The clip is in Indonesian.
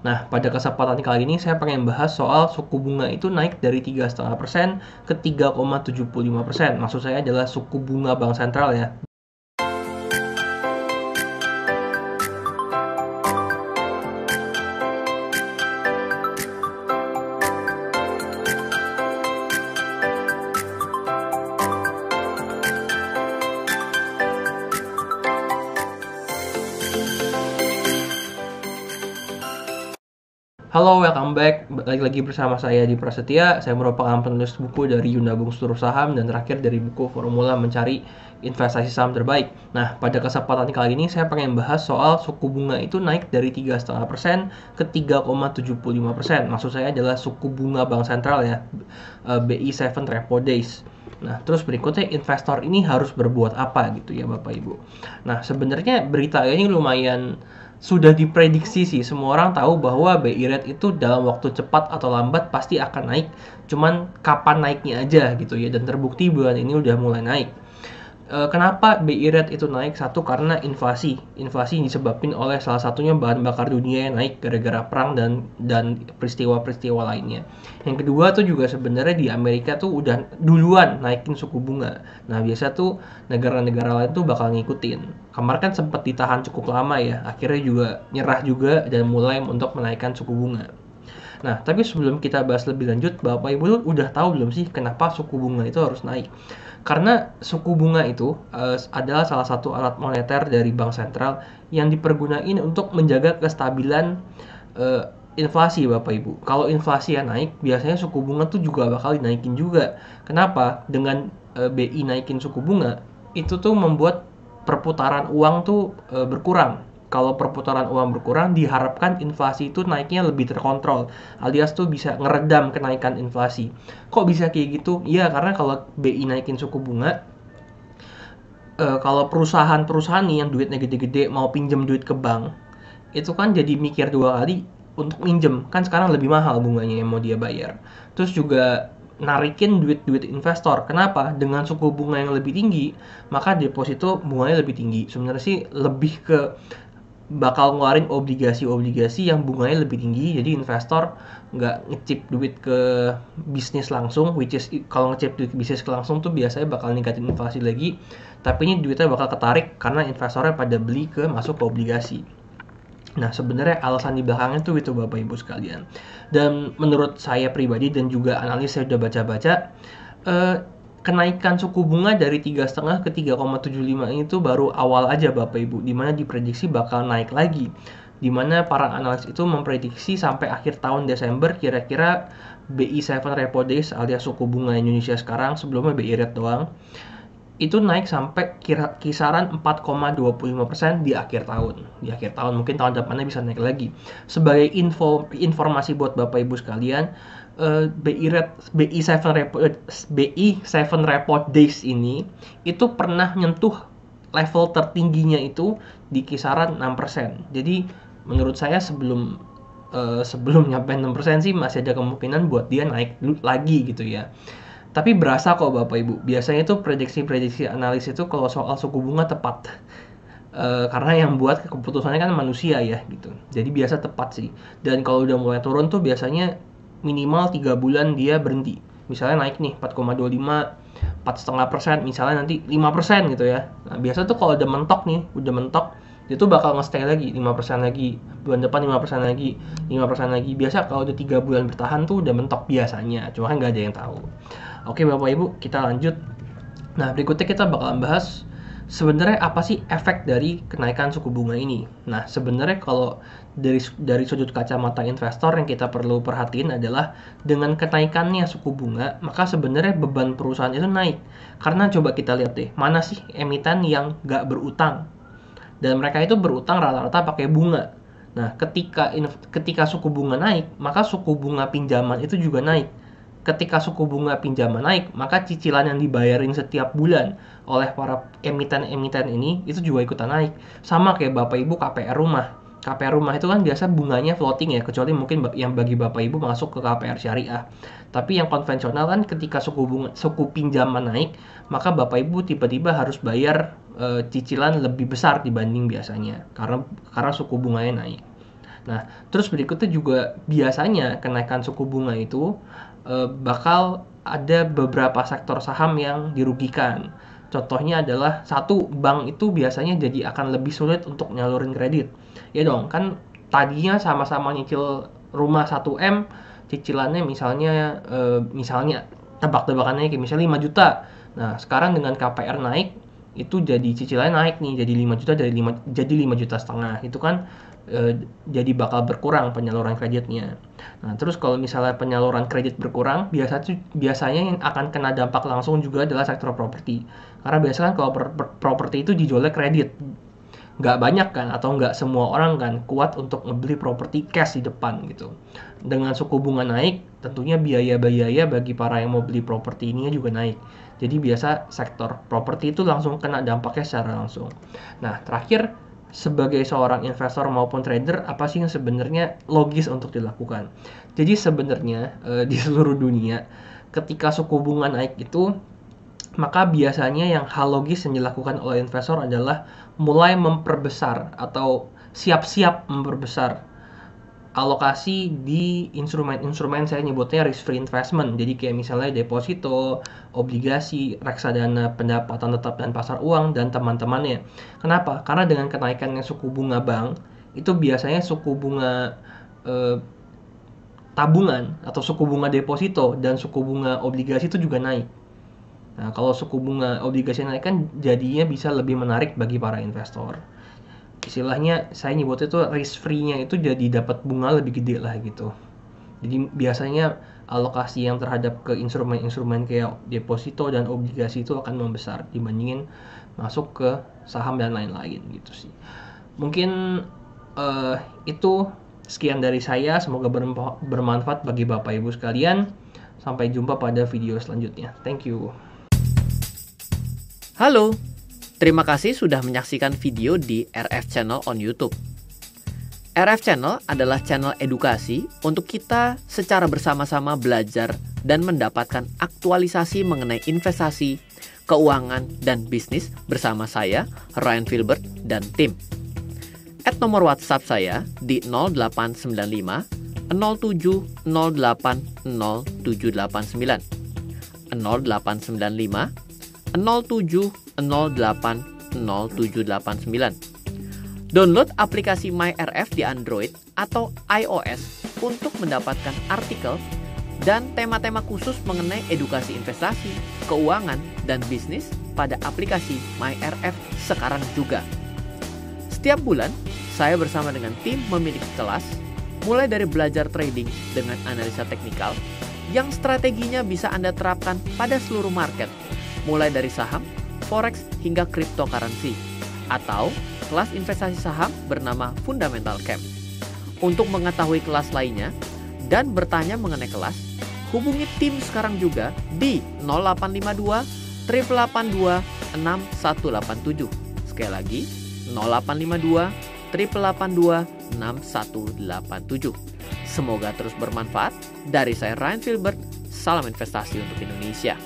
Nah, pada kesempatan kali ini saya pengen bahas soal suku bunga itu naik dari 3,5% ke 3,75%. Maksud saya adalah suku bunga bank sentral ya. Halo, welcome back. Balik lagi bersama saya di Prasetya. Saya merupakan penulis buku dari Yunabung Seluruh Saham dan terakhir dari buku Formula Mencari Investasi Saham Terbaik. Nah, pada kesempatan kali ini saya pengen bahas soal suku bunga itu naik dari 3,5% ke 3,75%. Maksud saya adalah suku bunga bank sentral ya, BI 7 Repo Days. Nah, terus berikutnya investor ini harus berbuat apa gitu ya Bapak Ibu. Nah, sebenarnya berita ini lumayan sudah diprediksi sih, semua orang tahu bahwa BI rate itu dalam waktu cepat atau lambat pasti akan naik, cuman kapan naiknya aja gitu ya, dan terbukti bulan ini udah mulai naik. Kenapa BI rate itu naik? Satu, karena inflasi disebabkan oleh salah satunya bahan bakar dunia yang naik gara-gara perang dan peristiwa-peristiwa lainnya. Yang kedua tuh juga sebenarnya di Amerika tuh udah duluan naikin suku bunga. Nah, biasa tuh negara-negara lain tuh bakal ngikutin. Kemarin kan sempat ditahan cukup lama ya, akhirnya juga nyerah juga dan mulai untuk menaikkan suku bunga. Nah, tapi sebelum kita bahas lebih lanjut, Bapak Ibu udah tahu belum sih kenapa suku bunga itu harus naik? Karena suku bunga itu adalah salah satu alat moneter dari bank sentral yang dipergunakan untuk menjaga kestabilan inflasi Bapak Ibu. Kalau inflasi yang naik, biasanya suku bunga tuh juga bakal dinaikin juga. Kenapa? Dengan BI naikin suku bunga, itu tuh membuat perputaran uang tuh berkurang. Kalau perputaran uang berkurang, diharapkan inflasi itu naiknya lebih terkontrol, alias tuh bisa ngeredam kenaikan inflasi. Kok bisa kayak gitu? Iya, karena kalau BI naikin suku bunga, kalau perusahaan-perusahaan nih yang duitnya gede-gede mau pinjam duit ke bank, itu kan jadi mikir dua kali untuk minjem. Kan sekarang lebih mahal bunganya yang mau dia bayar. Terus juga narikin duit-duit investor. Kenapa? Dengan suku bunga yang lebih tinggi, maka deposito bunganya lebih tinggi. Sebenarnya sih lebih ke bakal ngeluarin obligasi-obligasi yang bunganya lebih tinggi, jadi investor nggak ngecip duit ke bisnis langsung, which is kalau ngecip duit ke bisnis langsung tuh biasanya bakal ningkatin inflasi lagi, tapi ini duitnya bakal ketarik karena investornya pada beli ke masuk ke obligasi. Nah, sebenarnya alasan di belakangnya tuh itu Bapak Ibu sekalian. Dan menurut saya pribadi dan juga analis saya udah baca-baca, kenaikan suku bunga dari 3,5 ke 3,75 ini tuh baru awal aja Bapak Ibu, dimana diprediksi bakal naik lagi. Dimana para analis itu memprediksi sampai akhir tahun Desember kira-kira BI 7 Repo Days alias suku bunga Indonesia sekarang, sebelumnya BI rate doang, itu naik sampai kisaran 4,25% di akhir tahun. Di akhir tahun mungkin tahun depannya bisa naik lagi. Sebagai informasi buat Bapak Ibu sekalian, BI 7 Repo Days ini itu pernah nyentuh level tertingginya itu di kisaran 6%. Jadi menurut saya sebelum nyampe 6% sih masih ada kemungkinan buat dia naik lagi gitu ya. Tapi berasa kok Bapak Ibu, biasanya itu prediksi-prediksi analis itu kalau soal suku bunga tepat. Karena yang buat keputusannya kan manusia ya gitu. Jadi biasa tepat sih. Dan kalau udah mulai turun tuh biasanya minimal 3 bulan dia berhenti. Misalnya naik nih 4,25, 4,5%, misalnya nanti 5% gitu ya. Nah, biasa tuh kalau udah mentok nih, dia tuh bakal nge-stay lagi 5% lagi, bulan depan 5% lagi, 5% lagi. Biasa kalau udah 3 bulan bertahan tuh udah mentok biasanya, cuma kan nggak ada yang tahu. Oke Bapak Ibu, kita lanjut. Nah, berikutnya kita bakalan bahas sebenarnya apa sih efek dari kenaikan suku bunga ini. Nah, sebenarnya kalau dari sudut kacamata investor yang kita perlu perhatiin adalah dengan kenaikannya suku bunga, maka sebenarnya beban perusahaan itu naik. Karena coba kita lihat deh, mana sih emiten yang nggak berutang? Dan mereka itu berutang rata-rata pakai bunga. Nah, ketika suku bunga naik, maka suku bunga pinjaman itu juga naik. Ketika suku bunga pinjaman naik, maka cicilan yang dibayarin setiap bulan oleh para emiten-emiten ini itu juga ikutan naik. Sama kayak Bapak Ibu KPR rumah. KPR rumah itu kan biasa bunganya floating ya, kecuali mungkin yang bagi Bapak Ibu masuk ke KPR syariah. Tapi yang konvensional kan ketika suku pinjaman naik, maka Bapak Ibu tiba-tiba harus bayar cicilan lebih besar dibanding biasanya karena suku bunganya naik. Nah, terus berikutnya juga biasanya kenaikan suku bunga itu bakal ada beberapa sektor saham yang dirugikan. Contohnya adalah satu, bank itu biasanya jadi akan lebih sulit untuk nyalurin kredit. Ya dong, kan tadinya sama-sama nyicil rumah 1M, cicilannya misalnya tebak-tebakannya kayak misalnya 5 juta. Nah, sekarang dengan KPR naik, itu jadi cicilannya naik nih, jadi 5 juta jadi 5 juta setengah. Itu kan jadi bakal berkurang penyaluran kreditnya. Nah, terus kalau misalnya penyaluran kredit berkurang, biasanya yang akan kena dampak langsung juga adalah sektor properti. Karena biasanya kan kalau properti itu dijualnya kredit, nggak banyak kan, atau nggak semua orang kan kuat untuk ngebeli properti cash di depan gitu. Dengan suku bunga naik, tentunya biaya-biaya bagi para yang mau beli properti ini juga naik. Jadi biasa sektor properti itu langsung kena dampaknya secara langsung. Nah, terakhir, sebagai seorang investor maupun trader, apa sih yang sebenarnya logis untuk dilakukan? Jadi sebenarnya di seluruh dunia, ketika suku bunga naik itu, maka biasanya yang hal logis yang dilakukan oleh investor adalah mulai memperbesar atau siap-siap memperbesar alokasi di instrumen-instrumen, saya nyebutnya risk free investment. Jadi kayak misalnya deposito, obligasi, reksadana pendapatan tetap dan pasar uang, dan teman-temannya. Kenapa? Karena dengan kenaikannya suku bunga bank, itu biasanya suku bunga tabungan atau suku bunga deposito dan suku bunga obligasi itu juga naik. Nah, kalau suku bunga obligasi naik kan jadinya bisa lebih menarik bagi para investor. Istilahnya saya nyebutnya itu risk free-nya itu jadi dapat bunga lebih gede lah gitu. Jadi biasanya alokasi yang terhadap ke instrumen-instrumen kayak deposito dan obligasi itu akan membesar dibandingin masuk ke saham dan lain-lain gitu sih. Mungkin itu sekian dari saya, semoga bermanfaat bagi Bapak Ibu sekalian. Sampai jumpa pada video selanjutnya. Thank you. Halo, terima kasih sudah menyaksikan video di RF Channel on YouTube. RF Channel adalah channel edukasi untuk kita secara bersama-sama belajar dan mendapatkan aktualisasi mengenai investasi, keuangan, dan bisnis bersama saya, Ryan Filbert, dan tim. Add nomor WhatsApp saya di 0895 07 08 0789 0895 07 08 0789. Download aplikasi MyRF di Android atau iOS untuk mendapatkan artikel dan tema-tema khusus mengenai edukasi investasi, keuangan, dan bisnis pada aplikasi MyRF sekarang juga. Setiap bulan, saya bersama dengan tim memiliki kelas, mulai dari belajar trading dengan analisa teknikal, yang strateginya bisa Anda terapkan pada seluruh market, mulai dari saham, forex, hingga cryptocurrency, atau kelas investasi saham bernama Fundamental Camp. Untuk mengetahui kelas lainnya dan bertanya mengenai kelas, hubungi tim sekarang juga di 0852 882 6187. Sekali lagi, 0852 882 6187. Semoga terus bermanfaat. Dari saya Ryan Filbert, salam investasi untuk Indonesia.